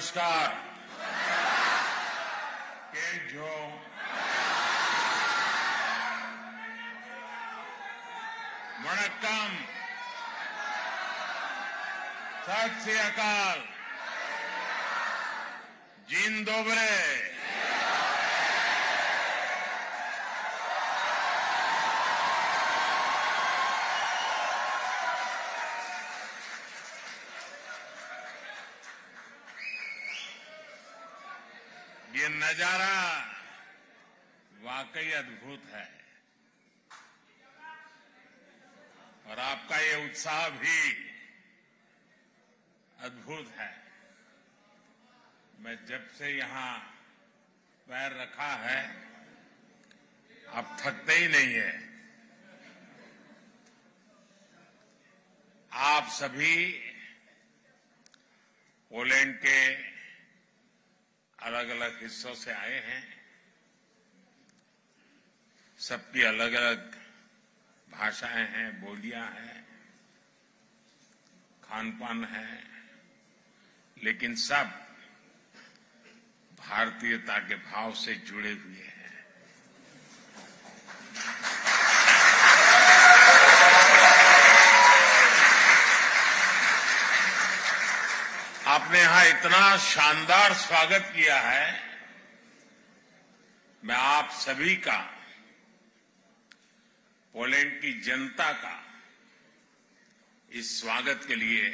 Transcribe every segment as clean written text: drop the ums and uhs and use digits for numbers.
नमस्कार। केम छो? वणक्कम। सत श्री अकाल। जिन दोबरे। ये नजारा वाकई अद्भुत है और आपका ये उत्साह भी अद्भुत है। मैं जब से यहां पैर रखा है, आप थकते ही नहीं है। आप सभी पोलैंड के अलग अलग हिस्सों से आए हैं। सबकी अलग अलग भाषाएं हैं, बोलियां हैं, खान पान है, लेकिन सब भारतीयता के भाव से जुड़े हुए हैं। आपने यहां इतना शानदार स्वागत किया है। मैं आप सभी का, पोलैंड की जनता का इस स्वागत के लिए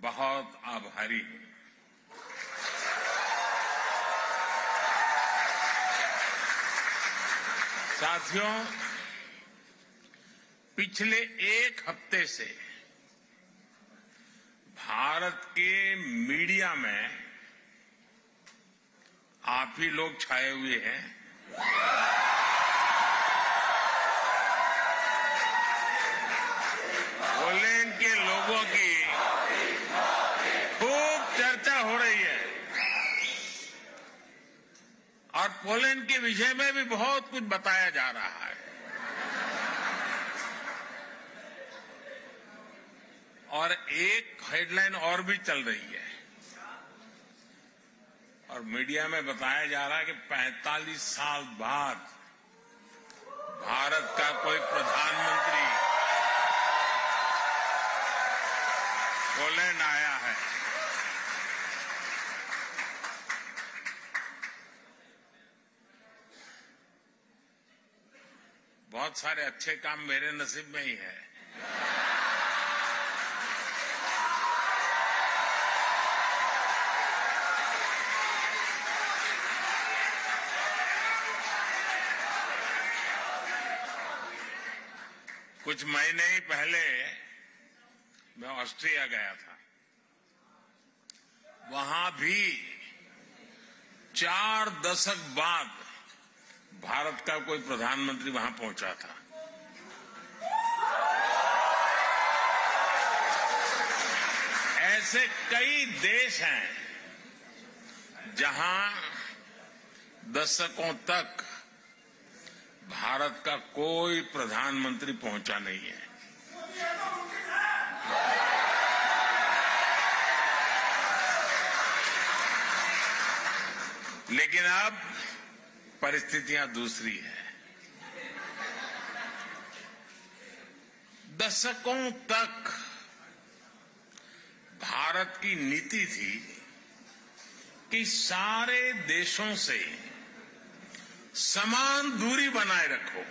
बहुत आभारी हूं। साथियों, पिछले एक हफ्ते से भारत के मीडिया में आप ही लोग छाए हुए हैं। पोलैंड के लोगों की खूब चर्चा हो रही है और पोलैंड के विषय में भी बहुत कुछ बताया जा रहा है। और एक हेडलाइन और भी चल रही है और मीडिया में बताया जा रहा है कि 45 साल बाद भारत का कोई प्रधानमंत्री पोलैंड आया है। बहुत सारे अच्छे काम मेरे नसीब में ही है। कुछ महीने ही पहले मैं ऑस्ट्रिया गया था। वहां भी 4 दशक बाद भारत का कोई प्रधानमंत्री वहां पहुंचा था। ऐसे कई देश हैं जहां दशकों तक भारत का कोई प्रधानमंत्री पहुंचा नहीं है। लेकिन अब परिस्थितियां दूसरी है। दशकों तक भारत की नीति थी कि सारे देशों से समान दूरी बनाए रखो।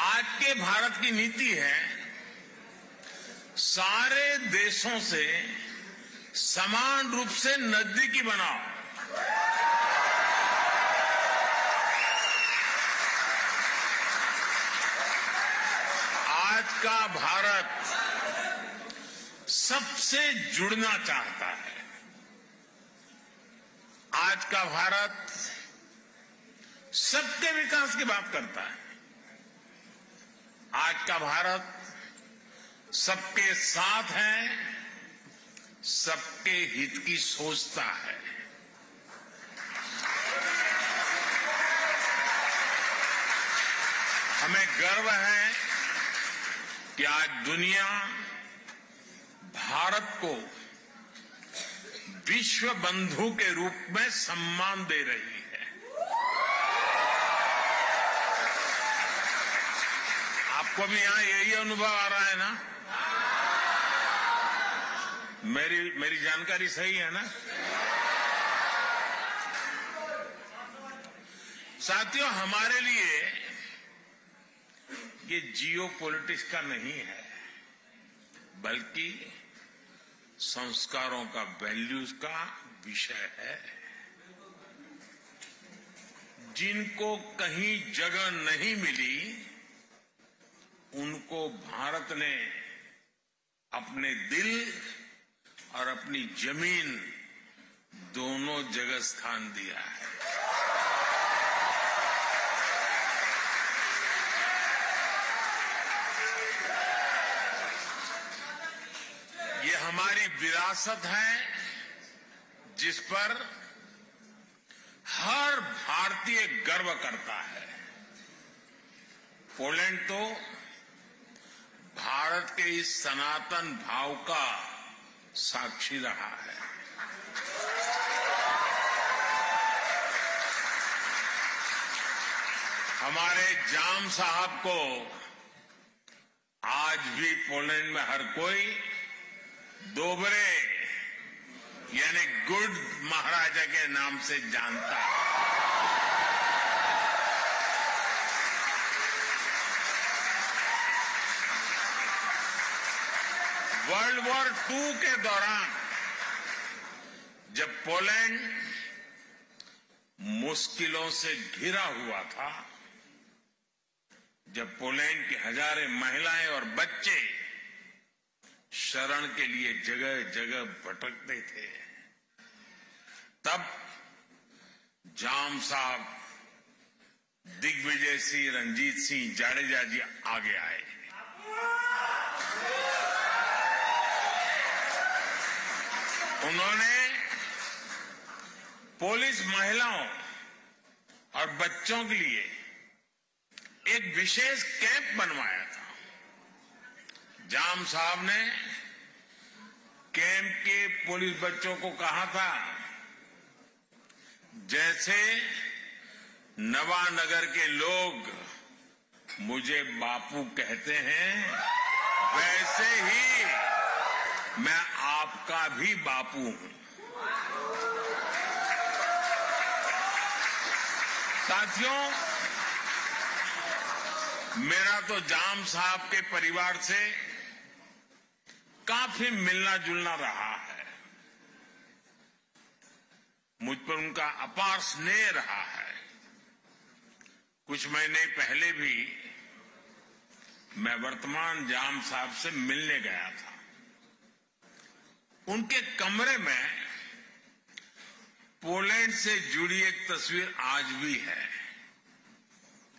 आज के भारत की नीति है सारे देशों से समान रूप से नजदीकी बनाओ। आज का भारत सबसे जुड़ना चाहता है। आज का भारत सबके विकास की बात करता है। आज का भारत सबके साथ है, सबके हित की सोचता है। हमें गर्व है कि आज दुनिया भारत को विश्व बंधु के रूप में सम्मान दे रही है। आपको भी यहां यही अनुभव आ रहा है ना? मेरी जानकारी सही है ना? साथियों, हमारे लिए ये जियो पॉलिटिक्स का नहीं है, बल्कि संस्कारों का, वैल्यूज का विषय है। जिनको कहीं जगह नहीं मिली, उनको भारत ने अपने दिल और अपनी जमीन दोनों जगह स्थान दिया है। ये हमारी विरासत है, जिस पर हर भारतीय गर्व करता है। पोलैंड तो भारत के इस सनातन भाव का साक्षी रहा है। हमारे जाम साहब को आज भी पोलैंड में हर कोई दोबरे यानी गुड महाराजा के नाम से जानता है। वर्ल्ड वॉर II के दौरान जब पोलैंड मुश्किलों से घिरा हुआ था, जब पोलैंड की हजारों महिलाएं और बच्चे शरण के लिए जगह जगह भटकते थे, तब जाम साहब, दिग्विजय सिंह, रंजीत सिंह जाडेजा जी आगे आए। उन्होंने पुलिस महिलाओं और बच्चों के लिए एक विशेष कैंप बनवाया था। जाम साहब ने कैंप के पुलिस बच्चों को कहा था, जैसे नवानगर के लोग मुझे बापू कहते हैं, वैसे ही मैं आपका भी बापू हूं। साथियों, मेरा तो जाम साहब के परिवार से काफी मिलना जुलना रहा है। मुझ पर उनका अपार स्नेह रहा है। कुछ महीने पहले भी मैं वर्तमान जाम साहब से मिलने गया था। उनके कमरे में पोलैंड से जुड़ी एक तस्वीर आज भी है,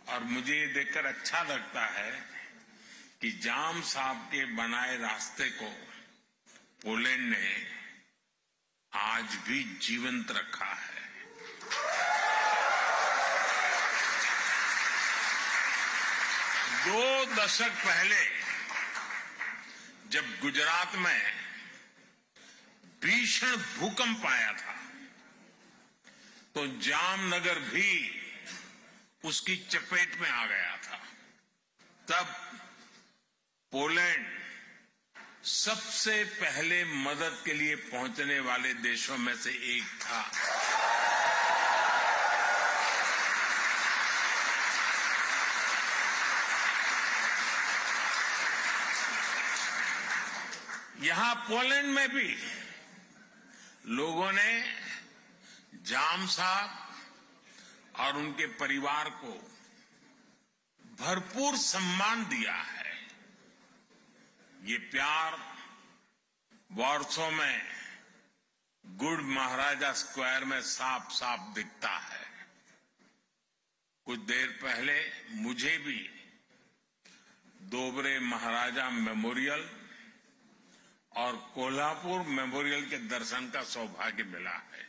और मुझे ये देखकर अच्छा लगता है कि जाम साहब के बनाए रास्ते को पोलैंड ने आज भी जीवंत रखा है। दो दशक पहले जब गुजरात में भीषण भूकंप आया था, तो जामनगर भी उसकी चपेट में आ गया था। तब पोलैंड सबसे पहले मदद के लिए पहुंचने वाले देशों में से एक था। यहां पोलैंड में भी लोगों ने जाम साहब और उनके परिवार को भरपूर सम्मान दिया है। ये प्यार वॉर्सो में गुड महाराजा स्क्वायर में साफ साफ दिखता है। कुछ देर पहले मुझे भी दोबरे महाराजा मेमोरियल और कोल्हापुर मेमोरियल के दर्शन का सौभाग्य मिला है।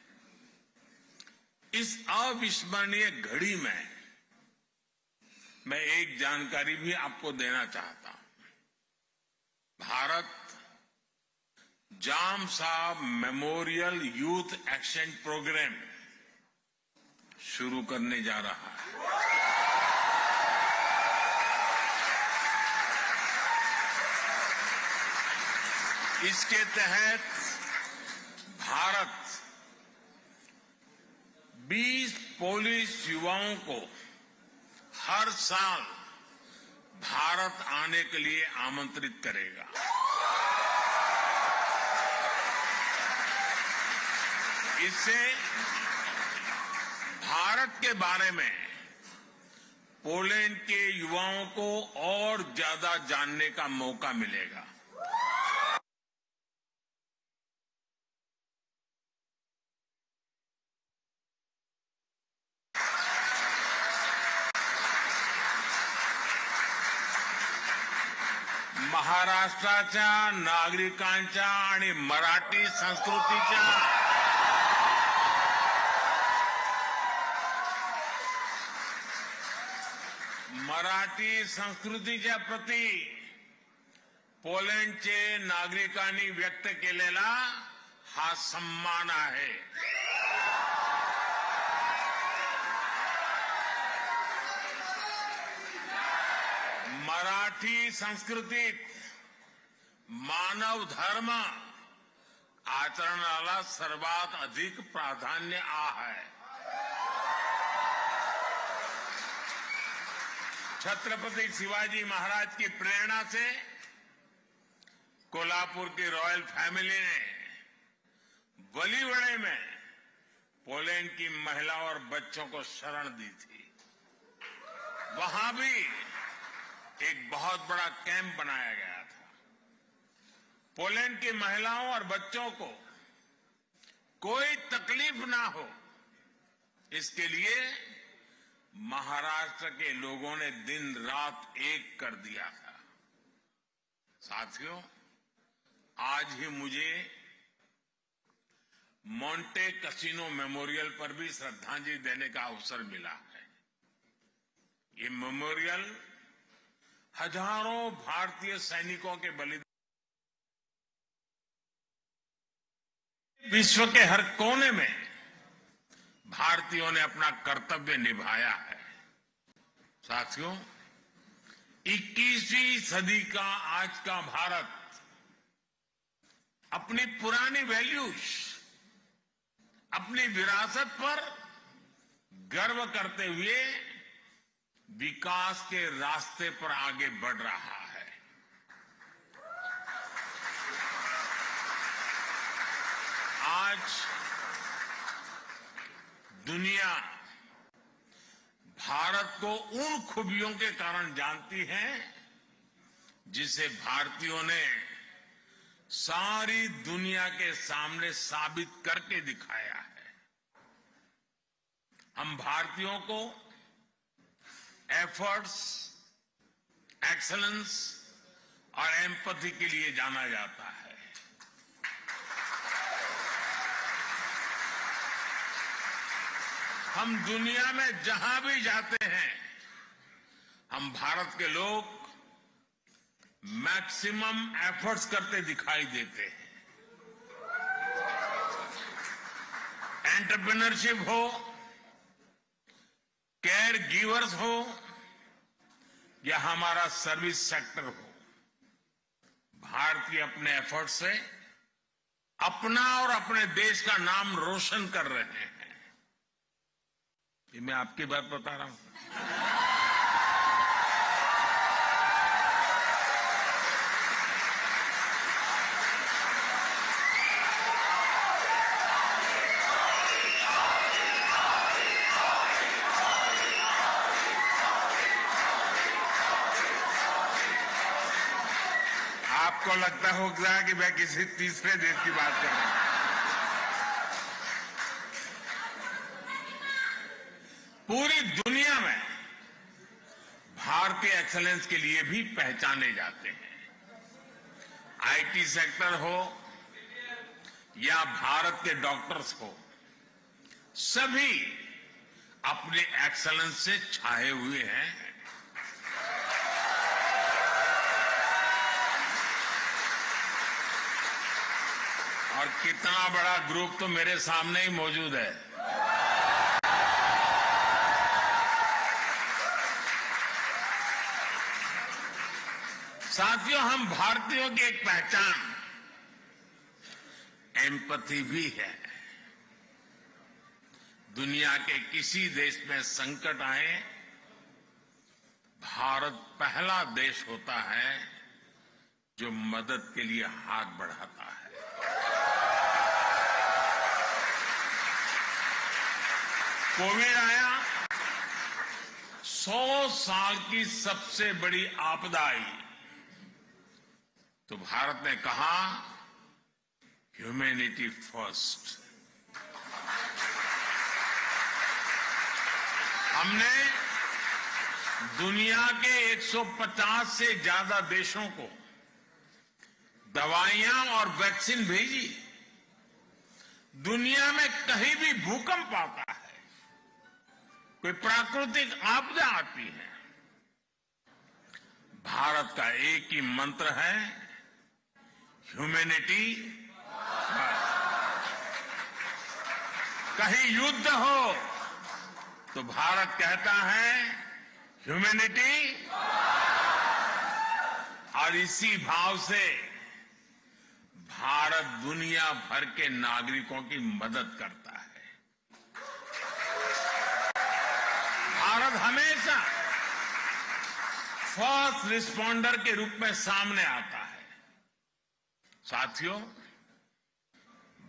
इस अविस्मरणीय घड़ी में मैं एक जानकारी भी आपको देना चाहता हूं। भारत जाम साहब मेमोरियल यूथ एक्सचेंज प्रोग्राम शुरू करने जा रहा है। इसके तहत भारत 20 पोलिश युवाओं को हर साल भारत आने के लिए आमंत्रित करेगा। इससे भारत के बारे में पोलैंड के युवाओं को और ज्यादा जानने का मौका मिलेगा। महाराष्ट्राच्या नागरिकांच्या आणि मराठी संस्कृतीच्या प्रती पोलंडचे नागरिकांनी व्यक्त केलेला हा सन्मान आहे। मराठी संस्कृतीत मानव धर्म आचरणाला सर्वात अधिक प्राधान्य आहे। छत्रपति शिवाजी महाराज की प्रेरणा से कोल्हापुर की रॉयल फैमिली ने बलिवड़े में पोलैंड की महिलाओं और बच्चों को शरण दी थी। वहां भी एक बहुत बड़ा कैंप बनाया गया था। पोलैंड की महिलाओं और बच्चों को कोई तकलीफ ना हो, इसके लिए महाराष्ट्र के लोगों ने दिन रात एक कर दिया था। साथियों, आज ही मुझे मोंटे कैसिनो मेमोरियल पर भी श्रद्धांजलि देने का अवसर मिला है। ये मेमोरियल हजारों भारतीय सैनिकों के बलिदान, विश्व के हर कोने में भारतीयों ने अपना कर्तव्य निभाया है। साथियों, 21वीं सदी का आज का भारत अपनी पुरानी वैल्यूज, अपनी विरासत पर गर्व करते हुए विकास के रास्ते पर आगे बढ़ रहा है। आज दुनिया भारत को उन खूबियों के कारण जानती है जिसे भारतीयों ने सारी दुनिया के सामने साबित करके दिखाया है। हम भारतीयों को एफर्ट्स, एक्सीलेंस और एम्पैथी के लिए जाना जाता है। हम दुनिया में जहां भी जाते हैं, हम भारत के लोग मैक्सिमम एफर्ट्स करते दिखाई देते हैं। एंटरप्रेन्योरशिप हो, केयर गिवर्स हो या हमारा सर्विस सेक्टर हो, भारतीय अपने एफर्ट से अपना और अपने देश का नाम रोशन कर रहे हैं। ये मैं आपकी बात बता रहा हूं। आपको लगता होगा कि मैं किसी तीसरे देश की बात कर रहा हूं। पूरी दुनिया में भारतीय एक्सीलेंस के लिए भी पहचाने जाते हैं। आईटी सेक्टर हो या भारत के डॉक्टर्स हो, सभी अपने एक्सीलेंस से छाए हुए हैं। और कितना बड़ा ग्रुप तो मेरे सामने ही मौजूद है। साथियों, हम भारतीयों की एक पहचान एम्पैथी भी है। दुनिया के किसी देश में संकट आए, भारत पहला देश होता है जो मदद के लिए हाथ बढ़ाता है। कोविड आया, 100 साल की सबसे बड़ी आपदा आई, तो भारत ने कहा ह्यूमैनिटी फर्स्ट। हमने दुनिया के 150 से ज्यादा देशों को दवाइयां और वैक्सीन भेजी। दुनिया में कहीं भी भूकंप आता है, कोई प्राकृतिक आपदा आती है, भारत का एक ही मंत्र है, ह्यूमैनिटी। कहीं युद्ध हो तो भारत कहता है ह्यूमैनिटी, और इसी भाव से भारत दुनिया भर के नागरिकों की मदद करता है। भारत हमेशा फर्स्ट रिस्पॉन्डर के रूप में सामने आता है। साथियों,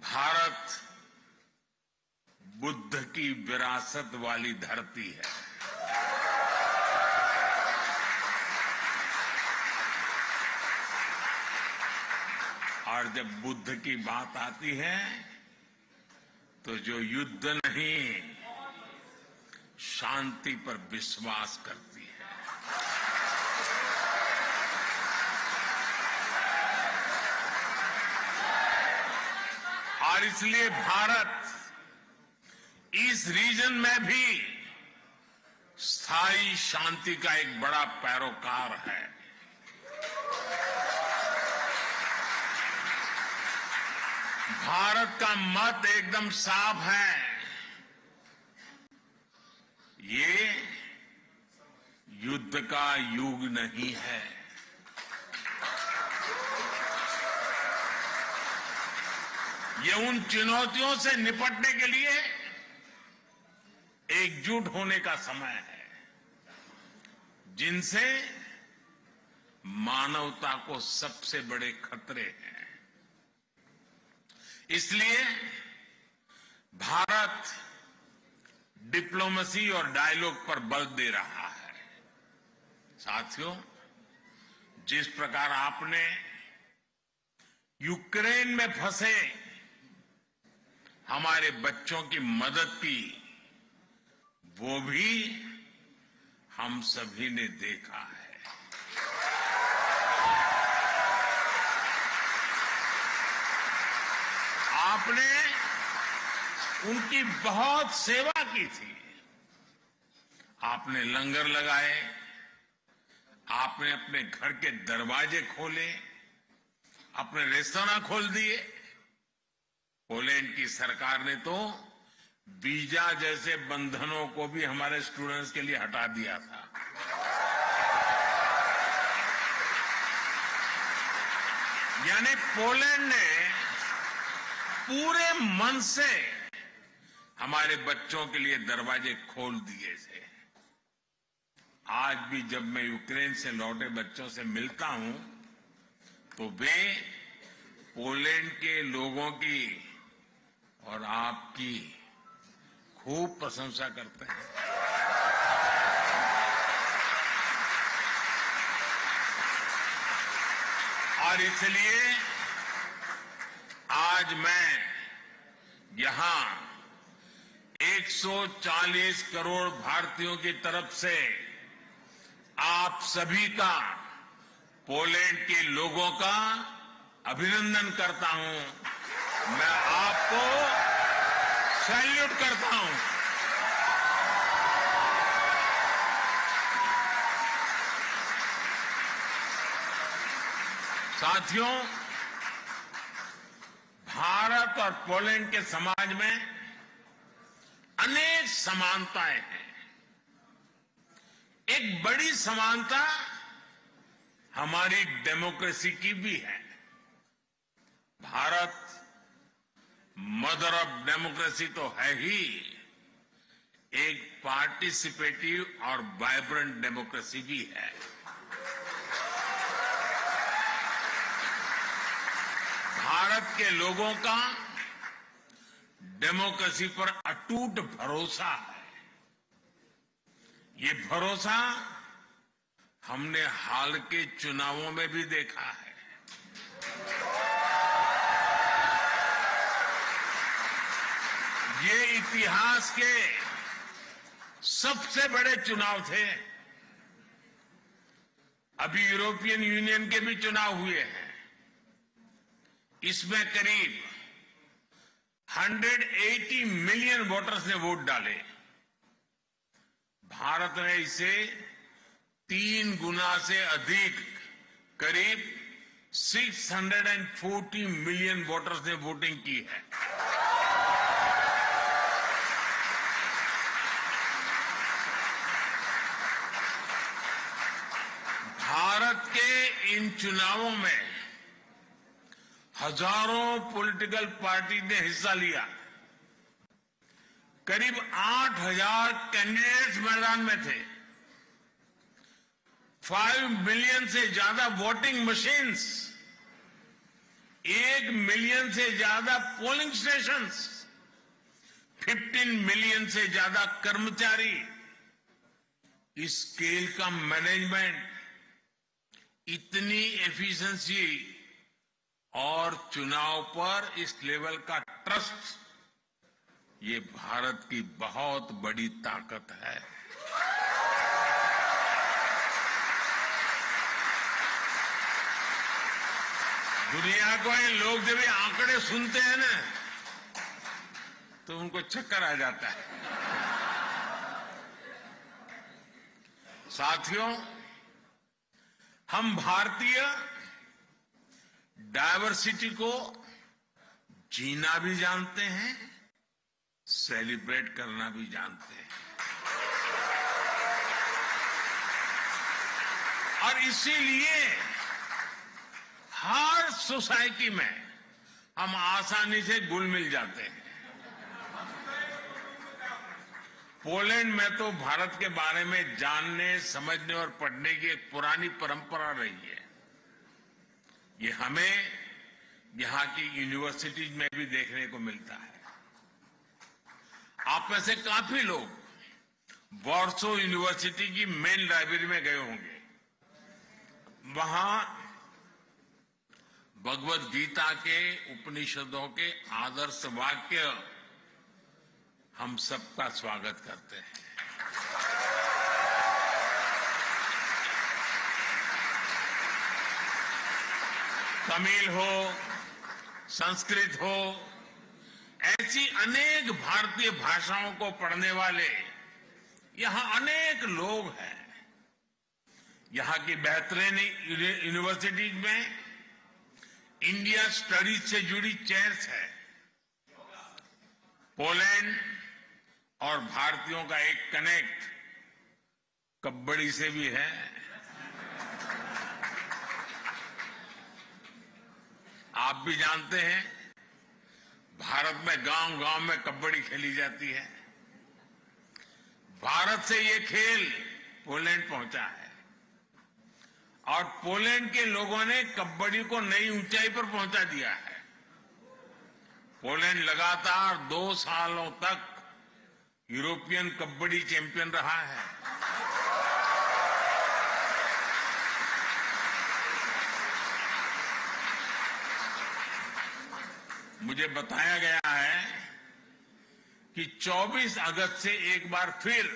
भारत बुद्ध की विरासत वाली धरती है। और जब बुद्ध की बात आती है तो जो युद्ध नहीं, शांति पर विश्वास करती है। और इसलिए भारत इस रीजन में भी स्थायी शांति का एक बड़ा पैरोकार है। भारत का मत एकदम साफ है, ये युद्ध का युग नहीं है। ये उन चुनौतियों से निपटने के लिए एकजुट होने का समय है, जिनसे मानवता को सबसे बड़े खतरे हैं। इसलिए भारत डिप्लोमेसी और डायलॉग पर बल दे रहा है। साथियों, जिस प्रकार आपने यूक्रेन में फंसे हमारे बच्चों की मदद की, वो भी हम सभी ने देखा है। आपने उनकी बहुत सेवा की थी। आपने लंगर लगाए, आपने अपने घर के दरवाजे खोले, अपने रेस्तरां खोल दिए। पोलैंड की सरकार ने तो वीजा जैसे बंधनों को भी हमारे स्टूडेंट्स के लिए हटा दिया था। यानी पोलैंड ने पूरे मन से हमारे बच्चों के लिए दरवाजे खोल दिए थे। आज भी जब मैं यूक्रेन से लौटे बच्चों से मिलता हूं तो वे पोलैंड के लोगों की और आपकी खूब प्रशंसा करते हैं। और इसलिए आज मैं यहां 140 करोड़ भारतीयों की तरफ से आप सभी का, पोलैंड के लोगों का अभिनंदन करता हूं। मैं आपको सैल्यूट करता हूं। साथियों, भारत भारत और पोलैंड के समाज में अनेक समानताएं हैं। एक बड़ी समानता हमारी डेमोक्रेसी की भी है। भारत मदर ऑफ डेमोक्रेसी तो है ही, एक पार्टिसिपेटिव और वाइब्रेंट डेमोक्रेसी भी है। भारत के लोगों का डेमोक्रेसी पर अटूट भरोसा है। ये भरोसा हमने हाल के चुनावों में भी देखा है। ये इतिहास के सबसे बड़े चुनाव थे। अभी यूरोपियन यूनियन के भी चुनाव हुए हैं। इसमें करीब 180 मिलियन वोटर्स ने वोट डाले। भारत ने इसे 3 गुना से अधिक, करीब 640 मिलियन वोटर्स ने वोटिंग की है। भारत के इन चुनावों में हजारों पॉलिटिकल पार्टी ने हिस्सा लिया। करीब 8,000 कैंडिडेट्स मैदान में थे। 5 मिलियन से ज्यादा वोटिंग मशीन्स, 1 मिलियन से ज्यादा पोलिंग स्टेशंस, 15 मिलियन से ज्यादा कर्मचारी। इस स्केल का मैनेजमेंट, इतनी एफिशिएंसी और चुनाव पर इस लेवल का ट्रस्ट, ये भारत की बहुत बड़ी ताकत है। दुनिया को ये लोग जब ये आंकड़े सुनते हैं ना, तो उनको चक्कर आ जाता है। साथियों, हम भारतीय डायवर्सिटी को जीना भी जानते हैं, सेलिब्रेट करना भी जानते हैं। और इसीलिए हर सोसाइटी में हम आसानी से घुल मिल जाते हैं। पोलैंड में तो भारत के बारे में जानने, समझने और पढ़ने की एक पुरानी परंपरा रही है। ये हमें यहां की यूनिवर्सिटीज में भी देखने को मिलता है। आप में से काफी लोग वॉर्सो यूनिवर्सिटी की मेन लाइब्रेरी में गए होंगे। वहां भगवद गीता के, उपनिषदों के आदर्श वाक्य हम सबका स्वागत करते हैं। तमिल हो, संस्कृत हो, ऐसी अनेक भारतीय भाषाओं को पढ़ने वाले यहां अनेक लोग हैं। यहां की बेहतरीन यूनिवर्सिटीज में इंडिया स्टडीज से जुड़ी चेयर्स है। पोलैंड और भारतीयों का एक कनेक्ट कबड्डी से भी है। आप भी जानते हैं, भारत में गांव-गांव में कबड्डी खेली जाती है। भारत से ये खेल पोलैंड पहुंचा है और पोलैंड के लोगों ने कबड्डी को नई ऊंचाई पर पहुंचा दिया है। पोलैंड लगातार 2 सालों तक यूरोपियन कबड्डी चैंपियन रहा है। मुझे बताया गया है कि 24 अगस्त से एक बार फिर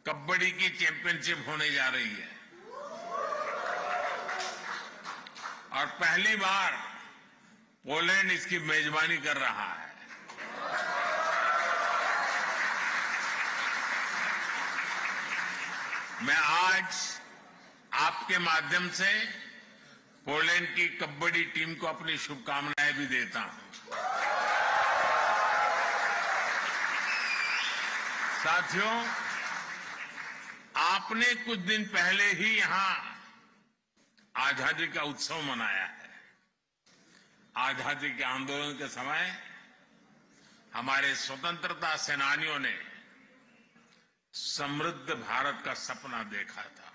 कबड्डी की चैंपियनशिप होने जा रही है और पहली बार पोलैंड इसकी मेजबानी कर रहा है। मैं आज आपके माध्यम से पोलैंड की कबड्डी टीम को अपनी शुभकामनाएं भी देता हूं। साथियों, आपने कुछ दिन पहले ही यहां आजादी का उत्सव मनाया है। आजादी के आंदोलन के समय हमारे स्वतंत्रता सेनानियों ने समृद्ध भारत का सपना देखा था।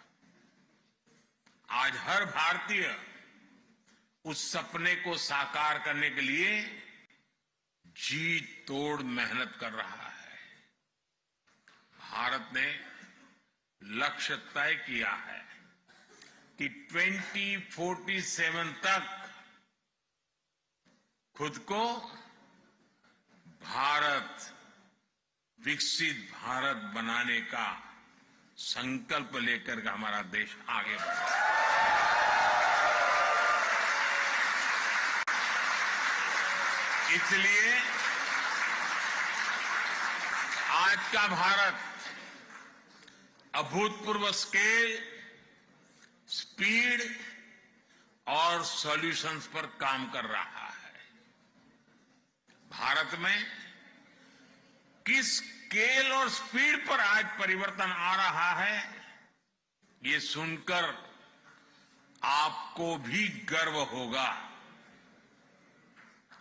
आज हर भारतीय उस सपने को साकार करने के लिए जी तोड़ मेहनत कर रहा है। भारत ने लक्ष्य तय किया है कि 2047 तक खुद को विकसित भारत बनाने का संकल्प लेकर के हमारा देश आगे बढ़ा। इसलिए आज का भारत अभूतपूर्व स्केल, स्पीड और सॉल्यूशंस पर काम कर रहा है। भारत में किस स्केल और स्पीड पर आज परिवर्तन आ रहा है, ये सुनकर आपको भी गर्व होगा।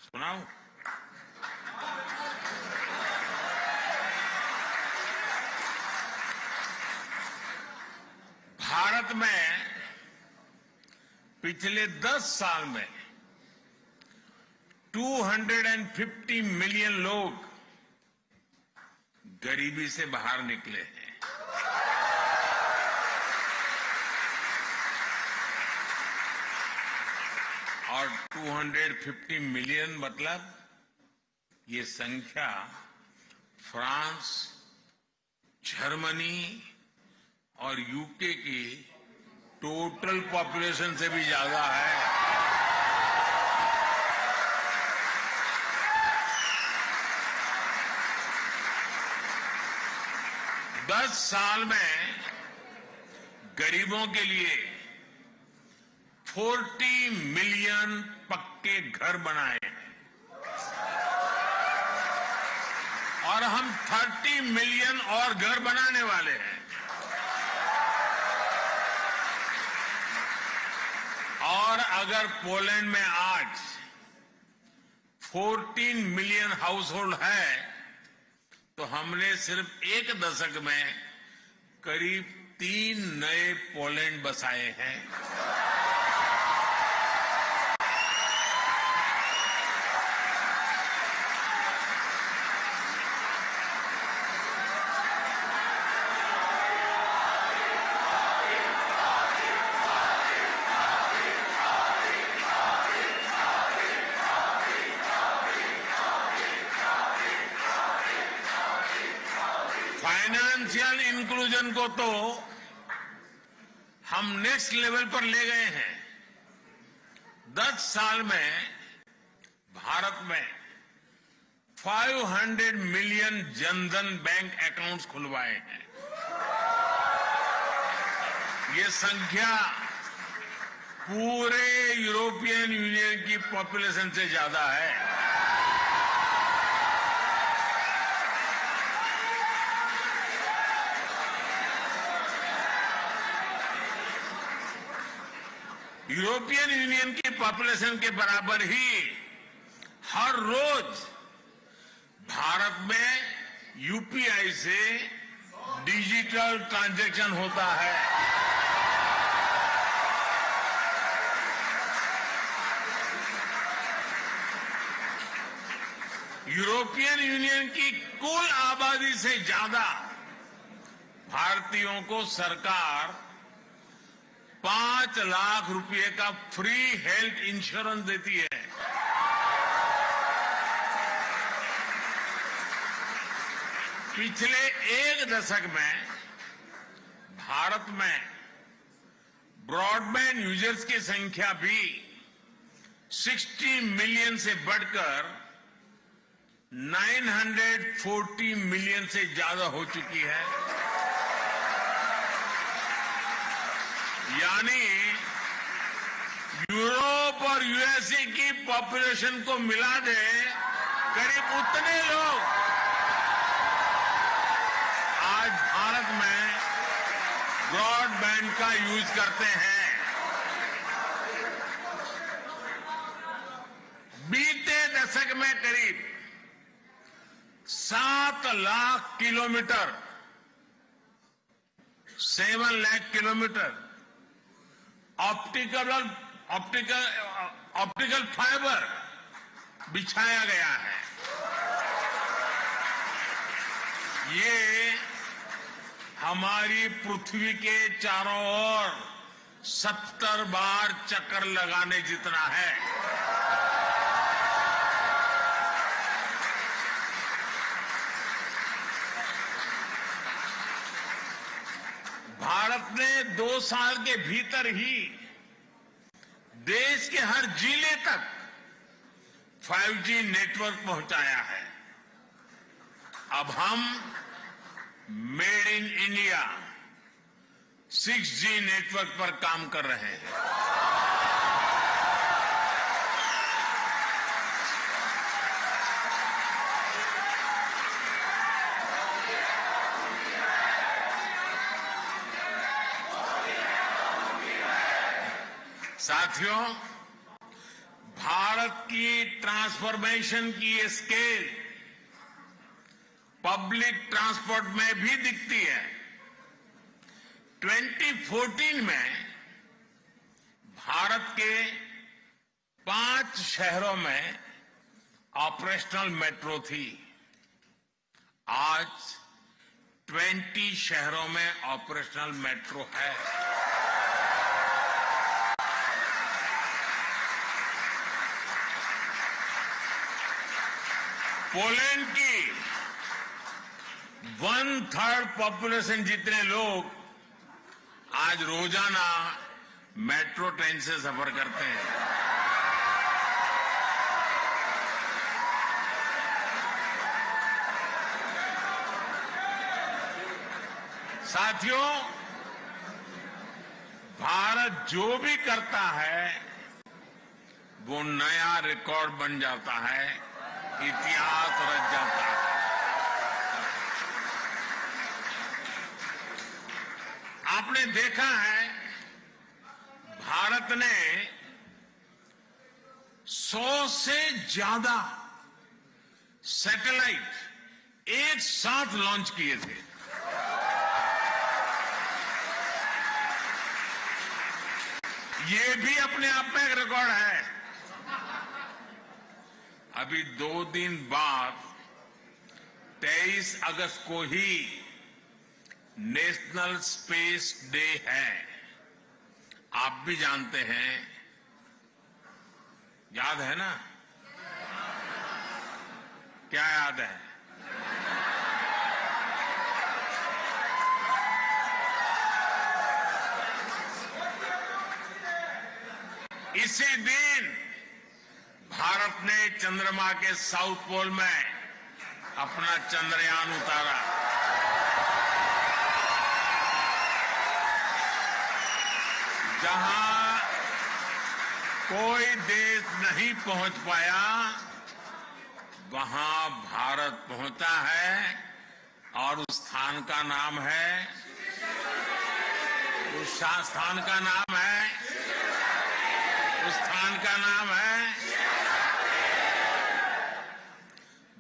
सुनाऊं? भारत में पिछले 10 साल में 250 मिलियन लोग गरीबी से बाहर निकले हैं। और 250 मिलियन मतलब ये संख्या फ्रांस, जर्मनी और यूके की टोटल पॉपुलेशन से भी ज्यादा है। दस साल में गरीबों के लिए 40 मिलियन पक्के घर बनाए हैं और हम 30 मिलियन और घर बनाने वाले हैं। और अगर पोलैंड में आज 14 मिलियन हाउस होल्ड है तो हमने सिर्फ एक दशक में करीब 3 नए पोलैंड बसाए हैं। फाइनेंशियल इंक्लूजन को तो हम नेक्स्ट लेवल पर ले गए हैं। 10 साल में भारत में 500 मिलियन जनधन बैंक अकाउंट्स खुलवाए हैं। ये संख्या पूरे यूरोपियन यूनियन की पॉपुलेशन से ज्यादा है। यूरोपियन यूनियन की पॉपुलेशन के बराबर ही हर रोज भारत में यूपीआई से डिजिटल ट्रांजैक्शन होता है। यूरोपियन यूनियन की कुल आबादी से ज्यादा भारतीयों को सरकार 5 लाख रुपए का फ्री हेल्थ इंश्योरेंस देती है। पिछले एक दशक में भारत में ब्रॉडबैंड यूजर्स की संख्या भी 60 मिलियन से बढ़कर 940 मिलियन से ज्यादा हो चुकी है। यानी यूरोप और यूएसए की पॉपुलेशन को मिला दे, करीब उतने लोग आज भारत में ब्रॉडबैंड का यूज करते हैं। बीते दशक में करीब 7 lakh kilometre 7 lakh kilometre optical fibre बिछाया गया है। ये हमारी पृथ्वी के चारों ओर 70 बार चक्कर लगाने जितना है। भारत ने 2 साल के भीतर ही देश के हर जिले तक 5G नेटवर्क पहुंचाया है। अब हम made in India 6G network पर काम कर रहे हैं। साथियों, भारत की ट्रांसफॉर्मेशन की ये स्केल पब्लिक ट्रांसपोर्ट में भी दिखती है। 2014 में भारत के 5 शहरों में ऑपरेशनल मेट्रो थी। आज 20 शहरों में ऑपरेशनल मेट्रो है। पोलैंड की 1/3 पॉपुलेशन जितने लोग आज रोजाना मेट्रो ट्रेन से सफर करते हैं। साथियों, भारत जो भी करता है वो नया रिकॉर्ड बन जाता है, इतिहास रच जाता है। आपने देखा है भारत ने 100 से ज्यादा सैटेलाइट एक साथ लॉन्च किए थे। ये भी अपने आप में एक रिकॉर्ड है। अभी 2 दिन बाद 23 अगस्त को ही नेशनल स्पेस डे है। आप भी जानते हैं, याद है ना? क्या याद है? इसी दिन भारत ने चंद्रमा के साउथ पोल में अपना चंद्रयान उतारा। जहां कोई देश नहीं पहुंच पाया, वहां भारत पहुंचा है और उस स्थान का नाम है, उस स्थान का नाम है, उस स्थान का नाम है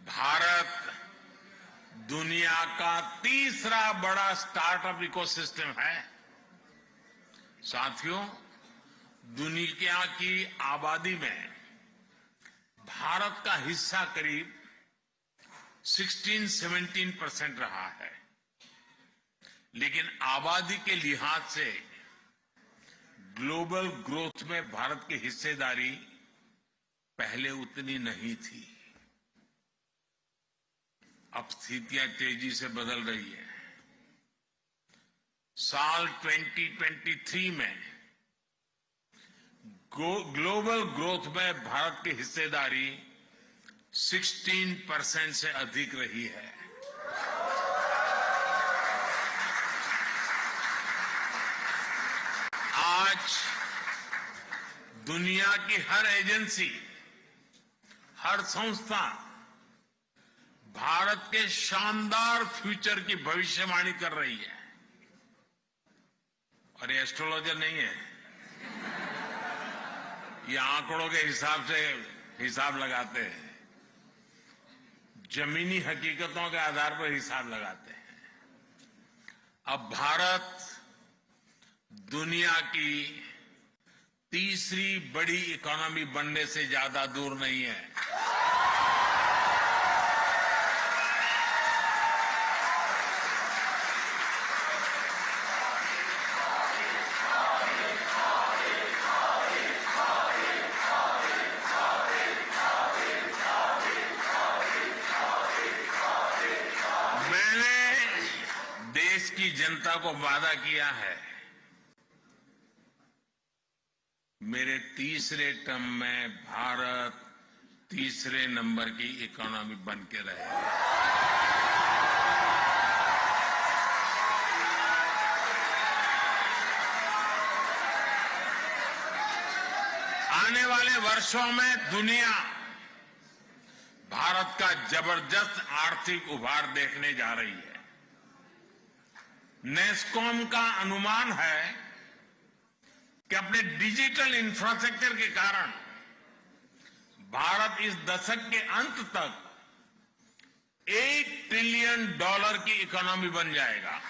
भारत। दुनिया का तीसरा बड़ा स्टार्टअप इकोसिस्टम है। साथियों, दुनिया की आबादी में भारत का हिस्सा करीब 16-17% रहा है, लेकिन आबादी के लिहाज से ग्लोबल ग्रोथ में भारत की हिस्सेदारी पहले उतनी नहीं थी। अब स्थितियां तेजी से बदल रही है। साल 2023 में ग्लोबल ग्रोथ में भारत की हिस्सेदारी 16% से अधिक रही है। आज दुनिया की हर एजेंसी, हर संस्था भारत के शानदार फ्यूचर की भविष्यवाणी कर रही है। और ये एस्ट्रोलॉजर नहीं है, ये आंकड़ों के हिसाब से हिसाब लगाते हैं, जमीनी हकीकतों के आधार पर हिसाब लगाते हैं। अब भारत दुनिया की तीसरी बड़ी इकोनॉमी बनने से ज्यादा दूर नहीं है। मैंने देश की जनता को वादा किया है, मेरे तीसरे टर्म में भारत तीसरे नंबर की इकोनॉमी बन के रहेगा। आने वाले वर्षों में दुनिया भारत का जबरदस्त आर्थिक उभार देखने जा रही है। नेस्कॉम का अनुमान है कि अपने डिजिटल इंफ्रास्ट्रक्चर के कारण भारत इस दशक के अंत तक $1 ट्रिलियन की इकोनॉमी बन जाएगा।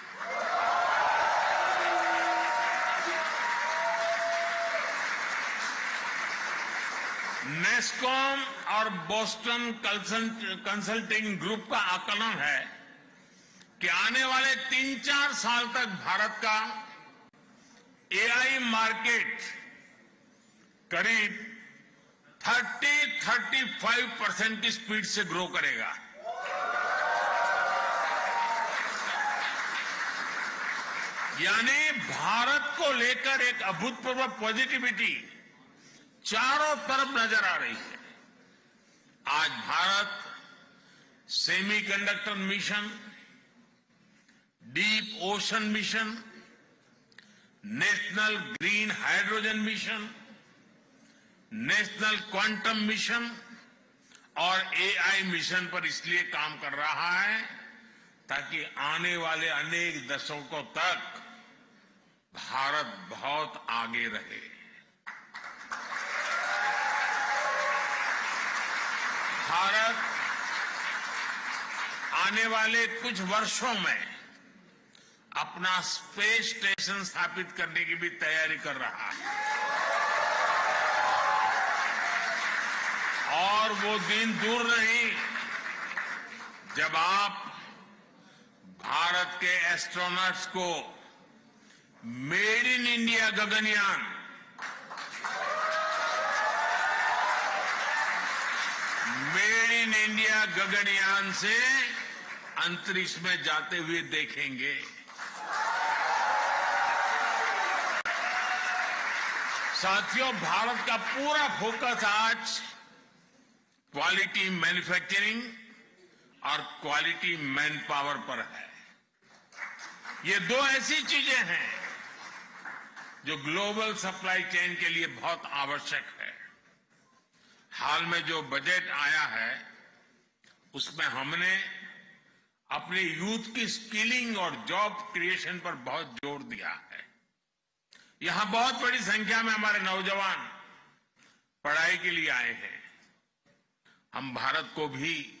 नेस्कॉम और बोस्टन कंसल्टिंग ग्रुप का आकलन है कि आने वाले 3-4 साल तक भारत का एआई मार्केट करीब 30-35% की स्पीड से ग्रो करेगा। यानी भारत को लेकर एक अभूतपूर्व पॉजिटिविटी चारों तरफ नजर आ रही है। आज Bharat semiconductor mission, deep ocean mission, national green hydrogen mission, national quantum mission और एआई मिशन पर इसलिए काम कर रहा है ताकि आने वाले अनेक दशकों तक भारत बहुत आगे रहे। भारत आने वाले कुछ वर्षों में अपना स्पेस स्टेशन स्थापित करने की भी तैयारी कर रहा है और वो दिन दूर नहीं जब आप भारत के एस्ट्रोनॉट्स को made in India Gaganyaan, made in India Gaganyaan से अंतरिक्ष में जाते हुए देखेंगे। साथियों, भारत का पूरा फोकस आज क्वालिटी मैन्युफैक्चरिंग और क्वालिटी मैन पावर पर है। ये दो ऐसी चीजें हैं जो ग्लोबल सप्लाई चेन के लिए बहुत आवश्यक है। हाल में जो बजट आया है उसमें हमने अपने यूथ की स्किलिंग और जॉब क्रिएशन पर बहुत जोर दिया है। यहां बहुत बड़ी संख्या में हमारे नौजवान पढ़ाई के लिए आए हैं। हम भारत को भी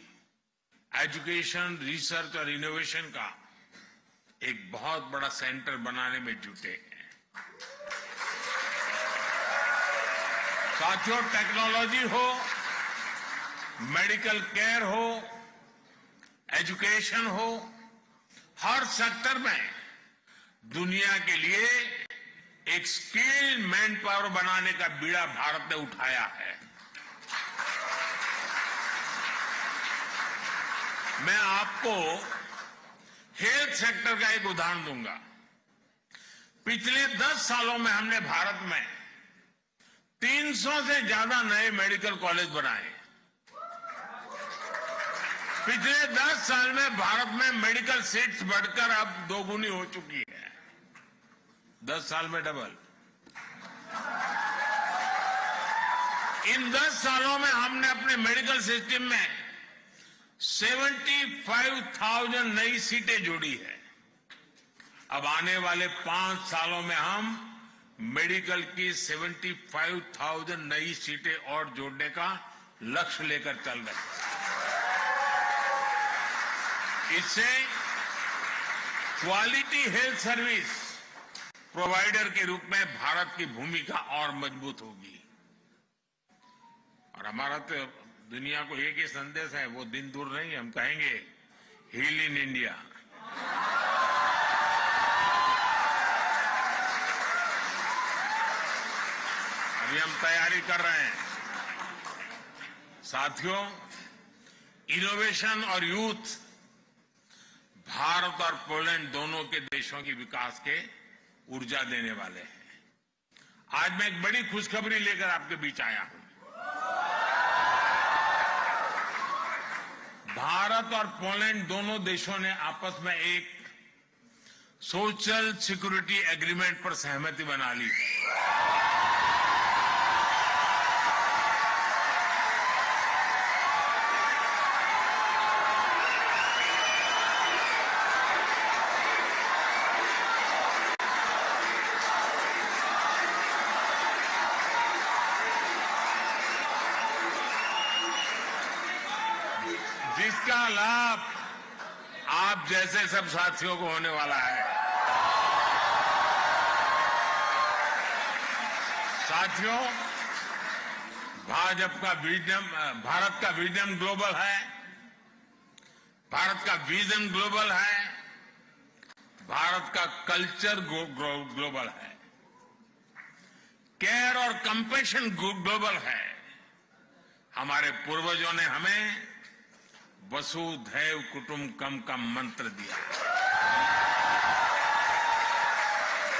एजुकेशन, रिसर्च और इनोवेशन का एक बहुत बड़ा सेंटर बनाने में जुटे हैं। साथियों, टेक्नोलॉजी हो, मेडिकल केयर हो, एजुकेशन हो, हर सेक्टर में दुनिया के लिए एक स्किल्ड मैन पावर बनाने का बीड़ा भारत ने उठाया है। मैं आपको हेल्थ सेक्टर का एक उदाहरण दूंगा। पिछले 10 सालों में हमने भारत में 300 से ज्यादा नए मेडिकल कॉलेज बनाए। पिछले 10 साल में भारत में मेडिकल सीट्स बढ़कर अब 2 गुनी हो चुकी है। 10 साल में डबल। इन 10 सालों में हमने अपने मेडिकल सिस्टम में 75,000 नई सीटें जोड़ी है। अब आने वाले 5 सालों में हम मेडिकल की 75,000 नई सीटें और जोड़ने का लक्ष्य लेकर चल रहे हैं। इससे क्वालिटी हेल्थ सर्विस प्रोवाइडर के रूप में भारत की भूमिका और मजबूत होगी। और हमारा तो दुनिया को एक ही संदेश है, वो दिन दूर नहीं, हम कहेंगे हील इन इंडिया। अभी हम तैयारी कर रहे हैं। साथियों, इनोवेशन और यूथ भारत और पोलैंड दोनों के देशों की विकास के ऊर्जा देने वाले हैं। आज मैं एक बड़ी खुशखबरी लेकर आपके बीच आया हूं। भारत और पोलैंड दोनों देशों ने आपस में एक सोशल सिक्योरिटी एग्रीमेंट पर सहमति बना ली है। जिसका लाभ आप जैसे सब साथियों को होने वाला है। साथियों, भारत का विजन ग्लोबल है। भारत का विजन ग्लोबल है। भारत का कल्चर ग्लोबल है। केयर और कंपैशन ग्लोबल है। हमारे पूर्वजों ने हमें वसुधैव कुटुंबकम का मंत्र दिया।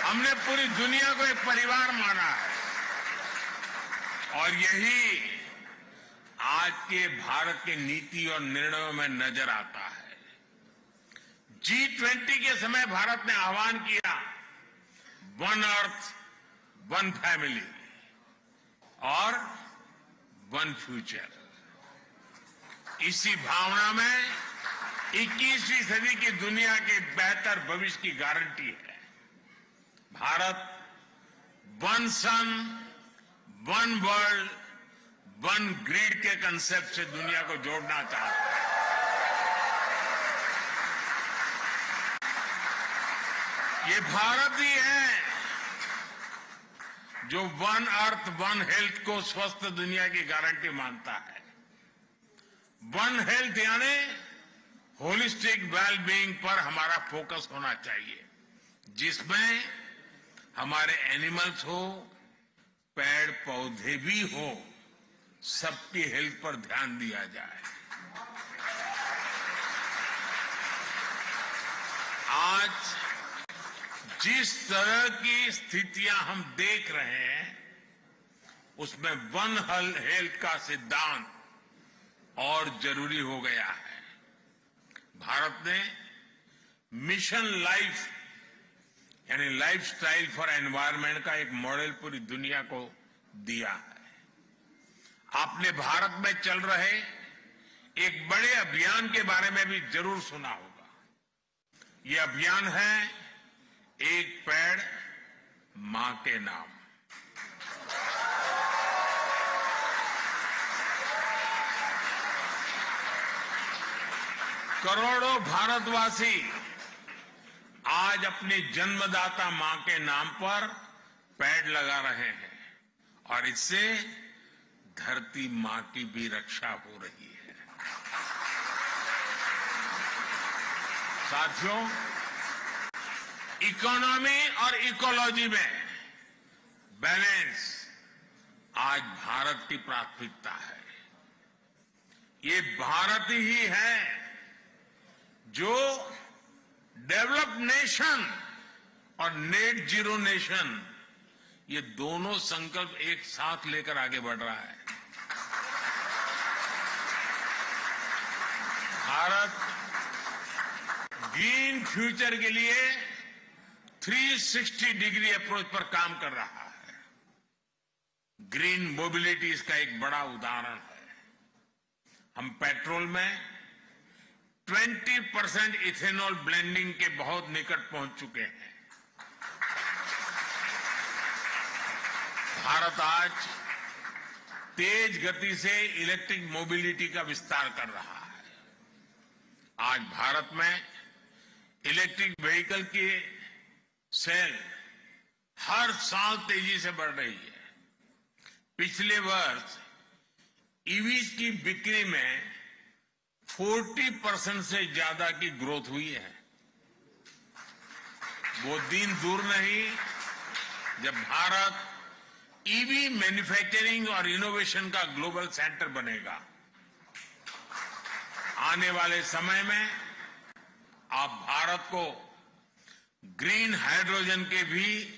हमने पूरी दुनिया को एक परिवार माना है और यही आज के भारत के नीति और निर्णयों में नजर आता है। G20 के समय भारत ने आह्वान किया, वन अर्थ, वन फैमिली और वन फ्यूचर। इसी भावना में 21वीं सदी की दुनिया के बेहतर भविष्य की गारंटी है। भारत वन सन, वन वर्ल्ड, वन ग्रिड के कंसेप्ट से दुनिया को जोड़ना चाहता है। ये भारत ही है जो वन अर्थ, वन हेल्थ को स्वस्थ दुनिया की गारंटी मानता है। वन हेल्थ यानी होलिस्टिक वेलबीइंग पर हमारा फोकस होना चाहिए, जिसमें हमारे एनिमल्स हो, पेड़ पौधे भी हो, सबकी हेल्थ पर ध्यान दिया जाए। आज जिस तरह की स्थितियां हम देख रहे हैं, उसमें वन हेल्थ का सिद्धांत और जरूरी हो गया है। भारत ने मिशन लाइफ यानी लाइफस्टाइल फॉर एनवायरनमेंट का एक मॉडल पूरी दुनिया को दिया है। आपने भारत में चल रहे एक बड़े अभियान के बारे में भी जरूर सुना होगा। ये अभियान है एक पेड़ मां के नाम। करोड़ों भारतवासी आज अपनी जन्मदाता मां के नाम पर पेड़ लगा रहे हैं और इससे धरती मां की भी रक्षा हो रही है। साथियों, इकोनॉमी और इकोलॉजी में बैलेंस आज भारत की प्राथमिकता है। ये भारत ही है जो डेवलप्ड नेशन और नेट जीरो नेशन, ये दोनों संकल्प एक साथ लेकर आगे बढ़ रहा है। भारत ग्रीन फ्यूचर के लिए 360 डिग्री अप्रोच पर काम कर रहा है। ग्रीन मोबिलिटी इसका एक बड़ा उदाहरण है। हम पेट्रोल में 20% इथेनॉल ब्लेंडिंग के बहुत निकट पहुंच चुके हैं। भारत आज तेज गति से इलेक्ट्रिक मोबिलिटी का विस्तार कर रहा है। आज भारत में इलेक्ट्रिक व्हीकल की सेल हर साल तेजी से बढ़ रही है। पिछले वर्ष ईवीज की बिक्री में 40% से ज्यादा की ग्रोथ हुई है। वो दिन दूर नहीं जब भारत ईवी मैन्युफैक्चरिंग और इनोवेशन का ग्लोबल सेंटर बनेगा। आने वाले समय में आप भारत को ग्रीन हाइड्रोजन के भी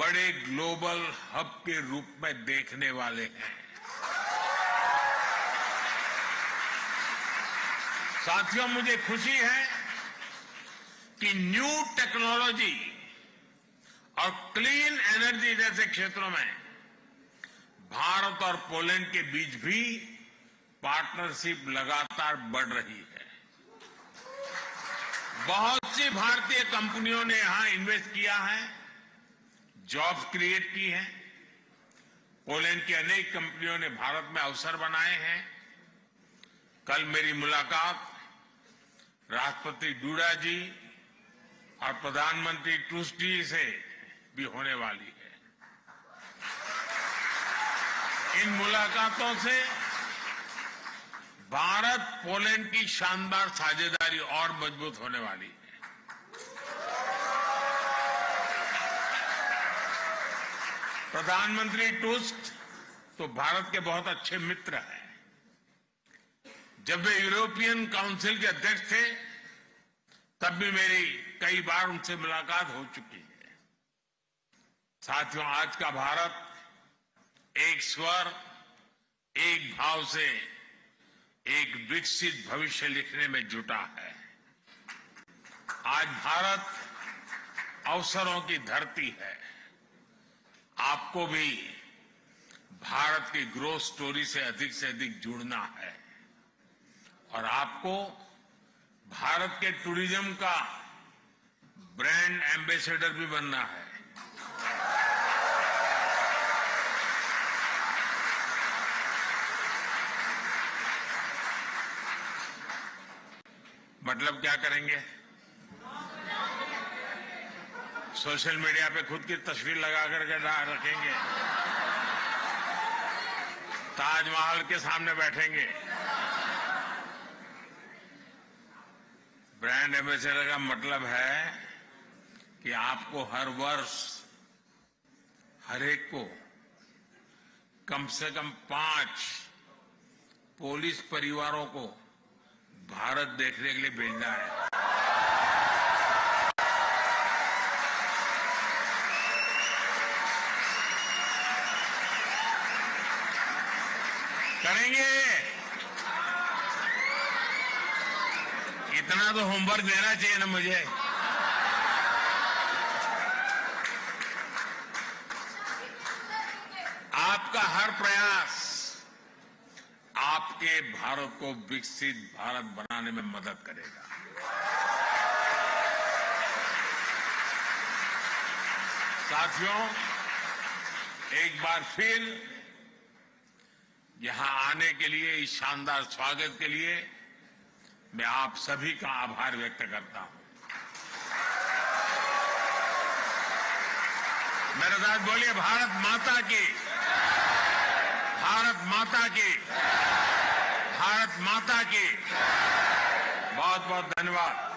बड़े ग्लोबल हब के रूप में देखने वाले हैं। साथियों, मुझे खुशी है कि न्यू टेक्नोलॉजी और क्लीन एनर्जी जैसे क्षेत्रों में भारत और पोलैंड के बीच भी पार्टनरशिप लगातार बढ़ रही है। बहुत सी भारतीय कंपनियों ने यहां इन्वेस्ट किया है, जॉब्स क्रिएट की हैं। पोलैंड की अनेक कंपनियों ने भारत में अवसर बनाए हैं। कल मेरी मुलाकात राष्ट्रपति डूडा जी और प्रधानमंत्री टूस्क जी से भी होने वाली है। इन मुलाकातों से भारत पोलैंड की शानदार साझेदारी और मजबूत होने वाली है। प्रधानमंत्री टूस्क तो भारत के बहुत अच्छे मित्र हैं। जब वे यूरोपियन काउंसिल के अध्यक्ष थे तब भी मेरी कई बार उनसे मुलाकात हो चुकी है। साथियों, आज का भारत एक स्वर, एक भाव से एक विकसित भविष्य लिखने में जुटा है। आज भारत अवसरों की धरती है। आपको भी भारत की ग्रोथ स्टोरी से अधिक जुड़ना है और आपको भारत के टूरिज्म का ब्रांड एम्बेसडर भी बनना है। मतलब क्या करेंगे? सोशल मीडिया पे खुद की तस्वीर लगा करके रखेंगे, ताजमहल के सामने बैठेंगे। ब्रांड एम्बेसडर का मतलब है कि आपको हर वर्ष हर एक को कम से कम 5 पुलिस परिवारों को भारत देखने के लिए भेजना है। करेंगे? इतना तो होमवर्क देना चाहिए ना मुझे। आपका हर प्रयास आपके भारत को विकसित भारत बनाने में मदद करेगा। साथियों, एक बार फिर यहां आने के लिए, इस शानदार स्वागत के लिए मैं आप सभी का आभार व्यक्त करता हूं। मेरे साथ बोलिए, भारत माता की, भारत माता की, भारत माता की। बहुत बहुत धन्यवाद।